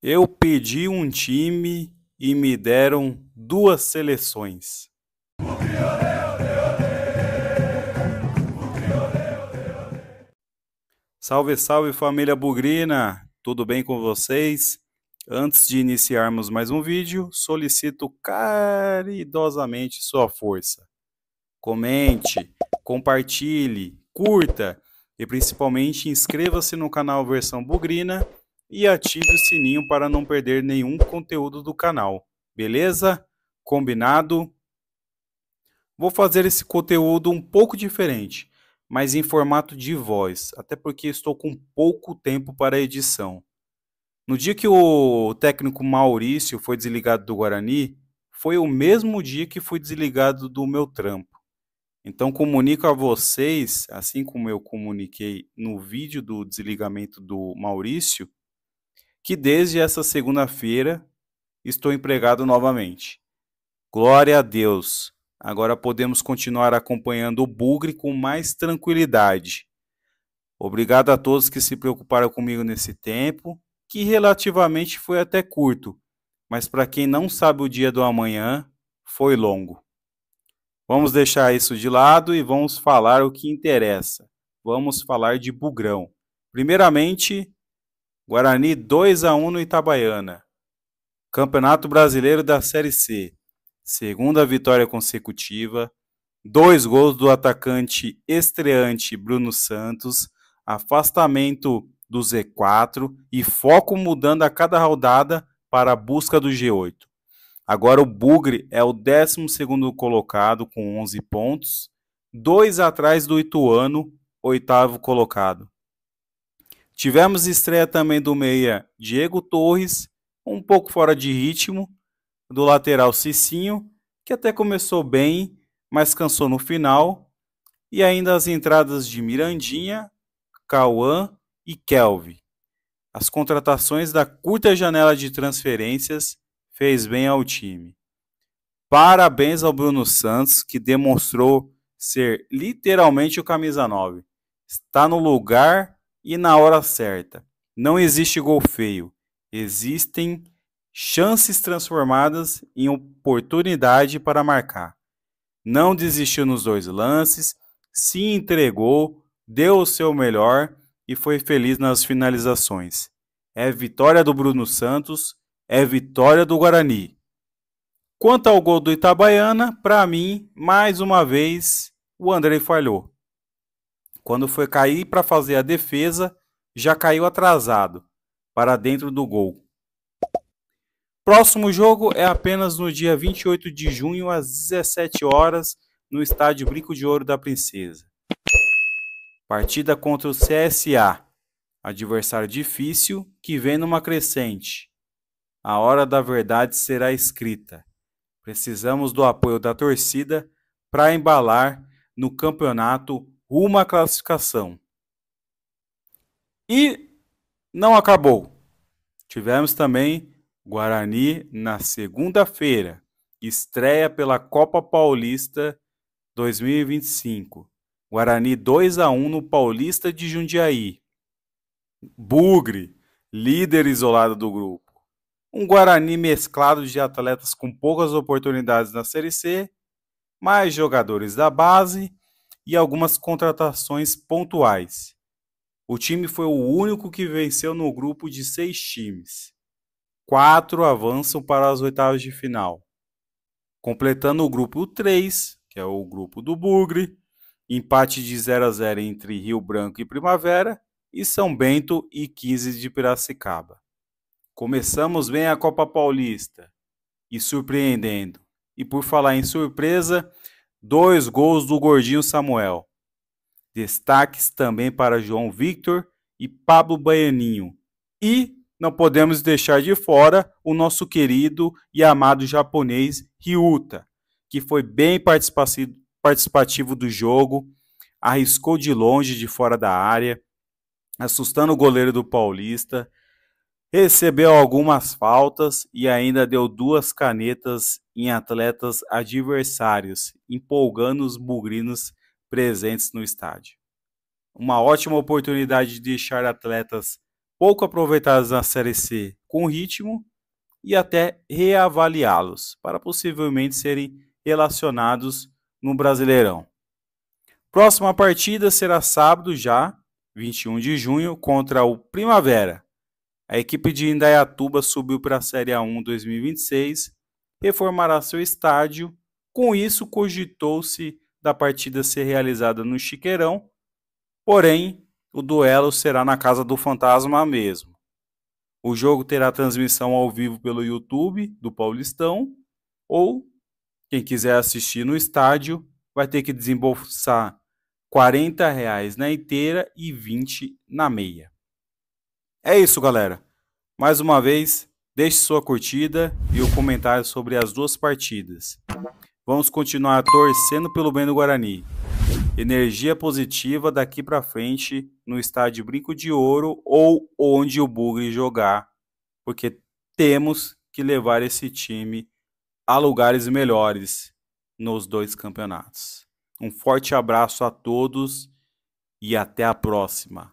Eu pedi um time e me deram duas seleções. Salve, salve família bugrina! Tudo bem com vocês? Antes de iniciarmos mais um vídeo, solicito caridosamente sua força. Comente, compartilhe, curta e principalmente inscreva-se no canal Versão Bugrina e ative o sininho para não perder nenhum conteúdo do canal. Beleza? Combinado? Vou fazer esse conteúdo um pouco diferente, mas em formato de voz, até porque estou com pouco tempo para a edição. No dia que o técnico Maurício foi desligado do Guarani, foi o mesmo dia que fui desligado do meu trampo. Então comunico a vocês, assim como eu comuniquei no vídeo do desligamento do Maurício, que desde essa segunda-feira estou empregado novamente. Glória a Deus! Agora podemos continuar acompanhando o Bugre com mais tranquilidade. Obrigado a todos que se preocuparam comigo nesse tempo, que relativamente foi até curto, mas para quem não sabe o dia do amanhã, foi longo. Vamos deixar isso de lado e vamos falar o que interessa. Vamos falar de Bugrão. Primeiramente, Guarani 2-1 no Itabaiana. Campeonato Brasileiro da Série C. Segunda vitória consecutiva. 2 gols do atacante estreante Bruno Santos. Afastamento do Z4 e foco mudando a cada rodada para a busca do G8. Agora o Bugre é o 12º colocado com 11 pontos, 2 atrás do Ituano, 8º colocado. Tivemos estreia também do meia Diego Torres, um pouco fora de ritmo, do lateral Cicinho, que até começou bem, mas cansou no final, e ainda as entradas de Mirandinha, Cauã e Kelvin. As contratações da curta janela de transferências fez bem ao time. Parabéns ao Bruno Santos, que demonstrou ser literalmente o camisa 9. Está no lugar e na hora certa. Não existe gol feio. Existem chances transformadas em oportunidade para marcar. Não desistiu nos 2 lances, se entregou, deu o seu melhor e foi feliz nas finalizações. É vitória do Bruno Santos, é vitória do Guarani. Quanto ao gol do Itabaiana, para mim, mais uma vez, o Andrei falhou. Quando foi cair para fazer a defesa, já caiu atrasado, para dentro do gol. Próximo jogo é apenas no dia 28 de junho, às 17 horas, no estádio Brinco de Ouro da Princesa. Partida contra o CSA, adversário difícil que vem numa crescente. A hora da verdade será escrita. Precisamos do apoio da torcida para embalar no campeonato rumo à classificação. E não acabou. Tivemos também Guarani na segunda-feira, estreia pela Copa Paulista 2025. Guarani 2-1 no Paulista de Jundiaí. Bugre, líder isolado do grupo. Um Guarani mesclado de atletas com poucas oportunidades na Série C, mais jogadores da base e algumas contratações pontuais. O time foi o único que venceu no grupo de 6 times. 4 avançam para as oitavas de final. Completando o grupo 3, que é o grupo do Bugre, empate de 0-0 entre Rio Branco e Primavera e São Bento e 15 de Piracicaba. Começamos bem a Copa Paulista e surpreendendo. E por falar em surpresa, 2 gols do Gordinho Samuel. Destaques também para João Victor e Pablo Baianinho. E não podemos deixar de fora o nosso querido e amado japonês Ryuta, que foi bem participativo do jogo, arriscou de longe, de fora da área, assustando o goleiro do Paulista, recebeu algumas faltas e ainda deu 2 canetas em atletas adversários, empolgando os bugrinos presentes no estádio. Uma ótima oportunidade de deixar atletas pouco aproveitados na Série C com ritmo e até reavaliá-los para possivelmente serem relacionados no Brasileirão. Próxima partida será sábado já, 21 de junho, contra o Primavera. A equipe de Indaiatuba subiu para a Série A1 2026, reformará seu estádio. Com isso, cogitou-se da partida ser realizada no Chiqueirão, porém, o duelo será na Casa do Fantasma mesmo. O jogo terá transmissão ao vivo pelo YouTube do Paulistão, ou quem quiser assistir no estádio vai ter que desembolsar R$ 40 na inteira e 20 na meia. É isso, galera. Mais uma vez, deixe sua curtida e o comentário sobre as duas partidas. Vamos continuar torcendo pelo bem do Guarani. Energia positiva daqui para frente no estádio Brinco de Ouro ou onde o Bugre jogar, porque temos que levar esse time a lugares melhores nos dois campeonatos. Um forte abraço a todos e até a próxima.